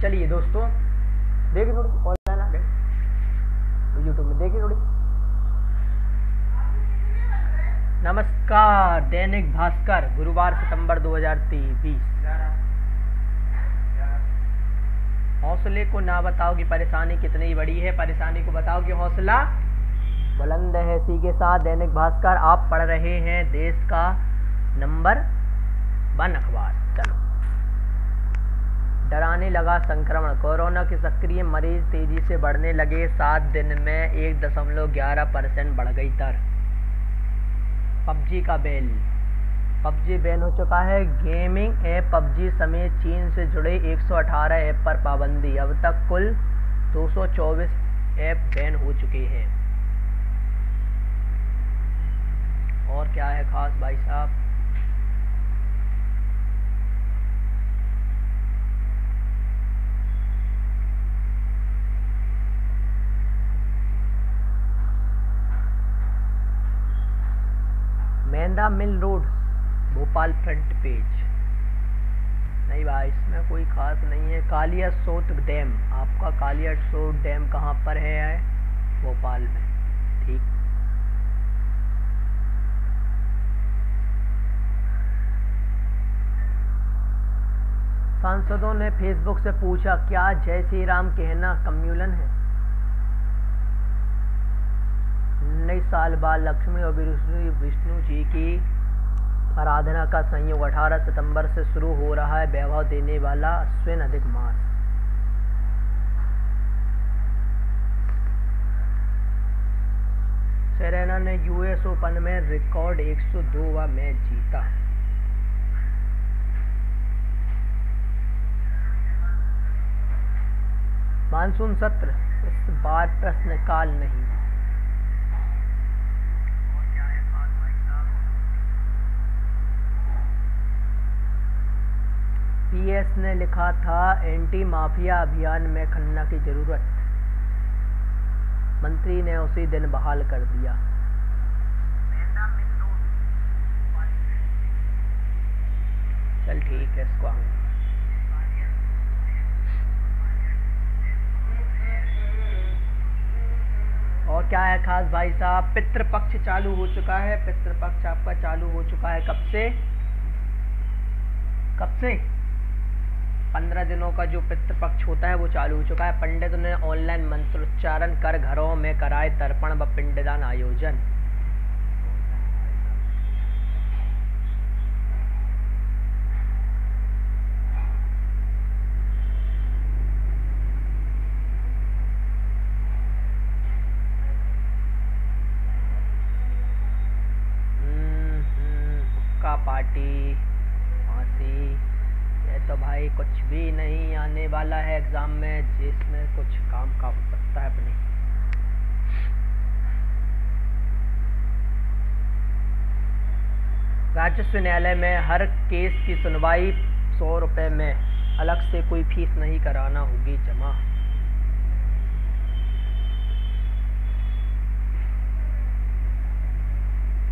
चलिए दोस्तों, देखिए थोड़ी ऑनलाइन आ गए यूट्यूब में, देखिए थोड़ी। नमस्कार, दैनिक भास्कर, गुरुवार सितंबर 2023। हौसले को ना बताओ कि परेशानी कितनी बड़ी है, परेशानी को बताओ कि हौसला बुलंद है। इसी के साथ दैनिक भास्कर आप पढ़ रहे हैं देश का नंबर 1 अखबार। चलो, डराने लगा संक्रमण, कोरोना के सक्रिय मरीज तेजी से बढ़ने लगे। 7 दिन में 1.11% बढ़ गई दर। पबजी का बैन, पबजी बैन हो चुका है। गेमिंग ऐप पबजी समेत चीन से जुड़े 118 ऐप पर पाबंदी। अब तक कुल 224 ऐप बैन हो चुके हैं। और क्या है खास भाई साहब? Menda mill road Bhopal front page. नहीं भाई, इसमें कोई खास नहीं है। कालिया सोत डैम, आपका कालिया सोत डैम कहाँ पर है? भोपाल में, ठीक। सांसदों ने फेसबुक से पूछा, क्या जय श्री राम कहना कम्युलन है? 19 साल बाद लक्ष्मी और विष्णु जी की आराधना का संयोग। 18 सितंबर से शुरू हो रहा है वैभव देने वाला अश्विन अधिक मास। सेरेना ने यूएस ओपन में रिकॉर्ड 102वां मैच जीता। मानसून सत्र इस बार प्रश्नकाल नहीं। पीएस ने लिखा था, एंटी माफिया अभियान में खन्ना की जरूरत। मंत्री ने उसी दिन बहाल कर दिया। चल ठीक है, इसको हम और क्या है खास भाई साहब? पितृपक्ष चालू हो चुका है। पितृपक्ष आपका चालू हो चुका है। कब से? कब से? 15 दिनों का जो पितृपक्ष होता है वो चालू हो चुका है। पंडित ने ऑनलाइन मंत्रोच्चारण कर घरों में कराए तर्पण व पिंडदान आयोजन। हुक्का पार्टी, फांसी, ये तो भाई कुछ भी नहीं आने वाला है एग्जाम में जिसमें कुछ काम का हो सकता है अपने। राजस्व न्यायालय में हर केस की सुनवाई 100 रुपये में, अलग से कोई फीस नहीं कराना होगी जमा।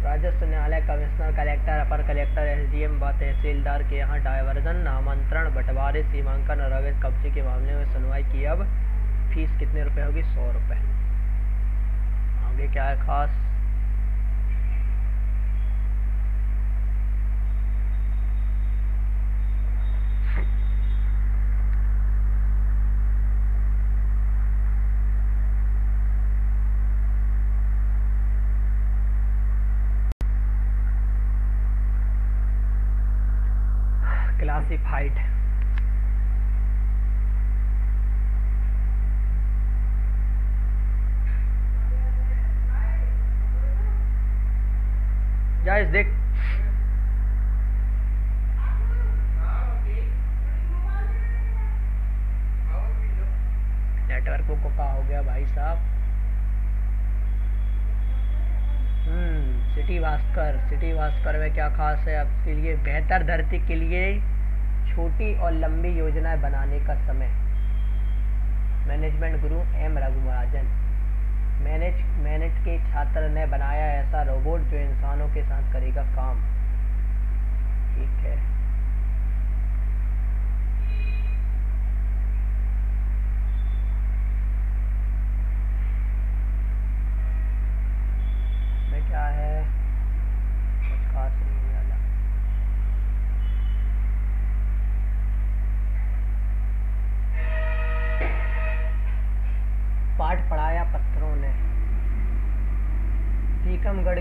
राजस्व न्यायालय कमिश्नर, कलेक्टर, अपर कलेक्टर, एसडीएम व तहसीलदार के यहाँ डायवर्जन, नामांतरण, बंटवारे, सीमांकन और अवैध कब्जे के मामले में सुनवाई की। अब फीस कितने रुपए होगी? 100 रुपये। आगे क्या है खास? क्लासिफाइड, जायज देख। नेटवर्क को क्या हो गया भाई साहब? सिटी भास्कर, सिटी भास्कर में क्या खास है आपके लिए? बेहतर धरती के लिए छोटी और लंबी योजनाएं बनाने का समय। मैनेजमेंट गुरु एम रघुराजन, मैनेज के छात्र ने बनाया ऐसा रोबोट जो इंसानों के साथ करेगा काम। ठीक है।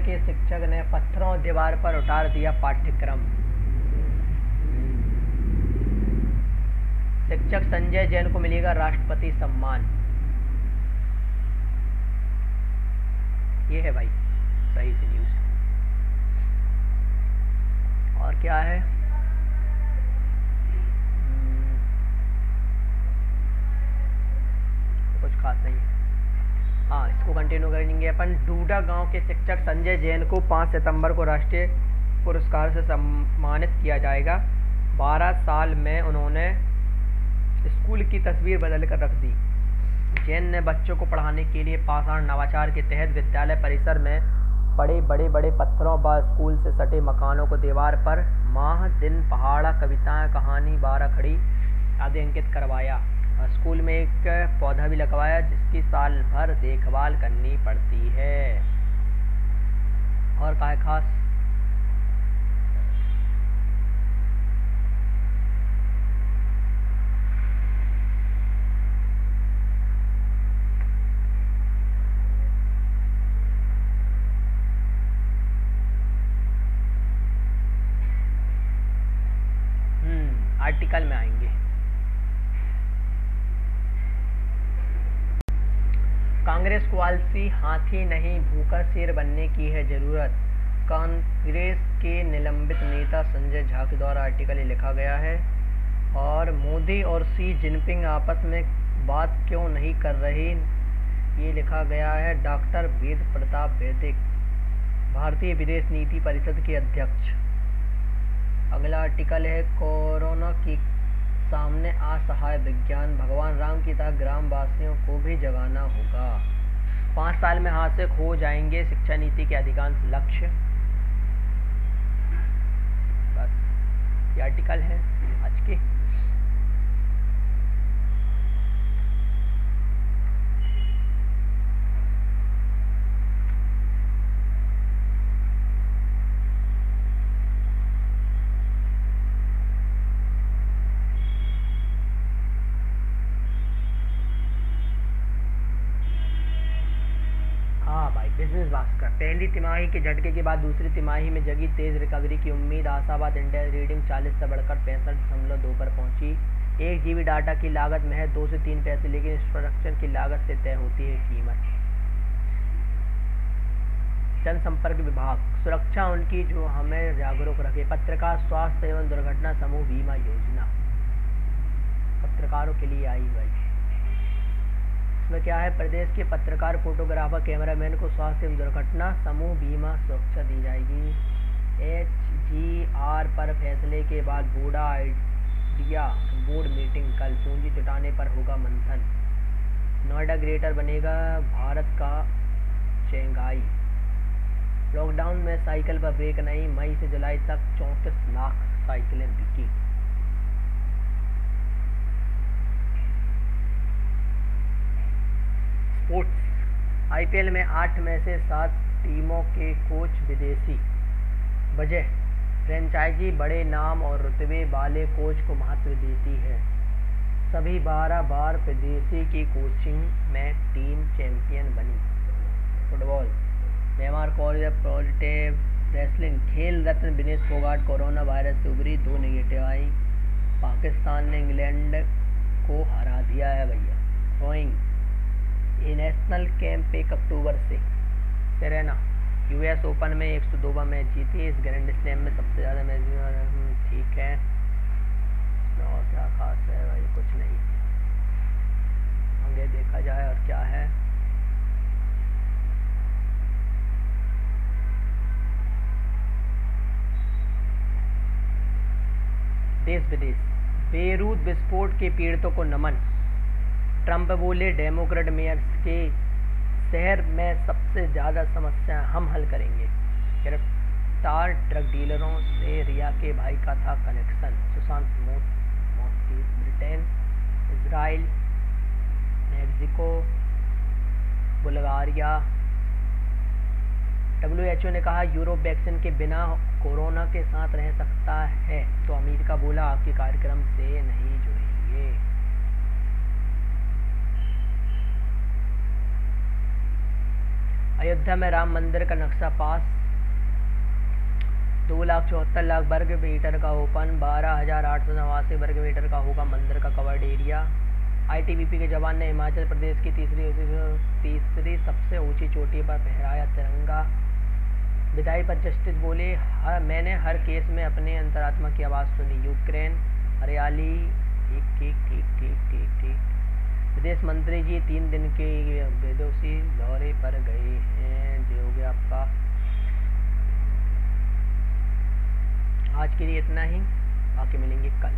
के शिक्षक ने पत्थरों दीवार पर उतार दिया पाठ्यक्रम। शिक्षक संजय जैन को मिलेगा राष्ट्रपति सम्मान। ये है भाई सही से न्यूज़। और क्या है, कुछ खास नहीं है। हाँ, इसको कंटिन्यू करेंगे अपन। डूडा गांव के शिक्षक संजय जैन को 5 सितंबर को राष्ट्रीय पुरस्कार से सम्मानित किया जाएगा। 12 साल में उन्होंने स्कूल की तस्वीर बदल कर रख दी। जैन ने बच्चों को पढ़ाने के लिए पाषाण नवाचार के तहत विद्यालय परिसर में पड़े बड़े पत्थरों व स्कूल से सटे मकानों को दीवार पर माह, दिन, पहाड़ा, कविताएं, कहानी, 12 खड़ी आदि अंकित करवाया। स्कूल में एक पौधा भी लगवाया जिसकी साल भर देखभाल करनी पड़ती है। और क्या है खास, आर्टिकल में आएंगे। कांग्रेस को आलसी हाथी नहीं भूखा शेर बनने की है जरूरत। कांग्रेस के निलंबित नेता संजय झा के द्वारा आर्टिकल लिखा गया है। और मोदी और शी जिनपिंग आपस में बात क्यों नहीं कर रहे, ये लिखा गया है डॉक्टर वेद प्रताप वैदिक, भारतीय विदेश नीति परिषद के अध्यक्ष। अगला आर्टिकल है कोरोना की सामने असहाय विज्ञान, भगवान राम की तरह ग्रामवासियों को भी जगाना होगा। 5 साल में हाथ से खो जाएंगे शिक्षा नीति के अधिकांश लक्ष्य। बस ये आर्टिकल है आज के। बिजनेस भास्कर, पहली तिमाही के झटके के बाद दूसरी तिमाही में जगी तेज रिकवरी की उम्मीद, आशावाद। इंडिया रीडिंग 40 से बढ़कर 65.2 पर पहुंची। 1 GB डाटा की लागत महज 2 से 3 पैसे, लेकिन इंफ्रास्ट्रक्चर की लागत से तय होती है कीमत। जनसंपर्क विभाग, सुरक्षा उनकी जो हमें जागरूक रखे। पत्रकार स्वास्थ्य एवं दुर्घटना समूह बीमा योजना पत्रकारों के लिए आई भाई। इसमें क्या है, प्रदेश के पत्रकार, फोटोग्राफर, कैमरामैन को स्वास्थ्य एवं दुर्घटना समूह बीमा सुरक्षा दी जाएगी। HGR पर फैसले के बाद बूढ़ा आइडिया बोर्ड मीटिंग कल, पूंजी जुटाने पर होगा मंथन। नोएडा ग्रेटर बनेगा भारत का शंघाई। लॉकडाउन में साइकिल पर ब्रेक नहीं, मई से जुलाई तक 34 लाख साइकिलें बिकी। स्पोर्ट्स, IPL में 8 में से 7 टीमों के कोच विदेशी। वजह, फ्रेंचाइजी बड़े नाम और रुतबे वाले कोच को महत्व देती है। सभी 12 बार विदेशी की कोचिंग में टीम चैंपियन बनी। Football, Neymar positive. रेसलिंग, खेल रत्न विनेश फोगाट कोरोना वायरस से उभरी, 2 नेगेटिव आई। पाकिस्तान ने इंग्लैंड को हरा दिया है भैया। रोइंग, ये नेशनल कैंप 1 अक्टूबर से। सेरेना, US ओपन में 102वां मैच जीती, इस ग्रैंड स्लैम में सबसे ज़्यादा मैच। ठीक है, और क्या खास है भाई, कुछ नहीं। आगे देखा जाए और क्या है। देश विदेश, बेरूत विस्फोट के पीड़ितों को नमन। ट्रंप बोले डेमोक्रेट मेयर्स के शहर में सबसे ज़्यादा समस्या हम हल करेंगे। गिरफ्तार ड्रग डीलरों से रिया के भाई का था कनेक्शन। सुशांत मौत case, Britain, Israel, Mexico, Bulgaria. WHO ने कहा यूरोप वैक्सीन के बिना कोरोना के साथ रह सकता है, तो अमेरिका बोला आपके कार्यक्रम से नहीं जुड़ेंगे। अयोध्या में राम मंदिर का नक्शा पास, 2,74,00,000 वर्ग मीटर का ओपन, 12,889 वर्ग मीटर का होगा मंदिर का कवर्ड एरिया। आईटीबीपी के जवान ने हिमाचल प्रदेश की तीसरी सबसे ऊंची चोटी पर फहराया तिरंगा। विधायी पर जस्टिस बोले, मैंने हर केस में अपने अंतरात्मा की आवाज़ सुनी। यूक्रेन हरियाली। ठीक ठीक ठीक ठीक ठीक ठीक। विदेश मंत्री जी 3 दिन के विदेशी दौरे पर गए हैं। जो हो गया आपका। आज के लिए इतना ही, बाकी मिलेंगे कल।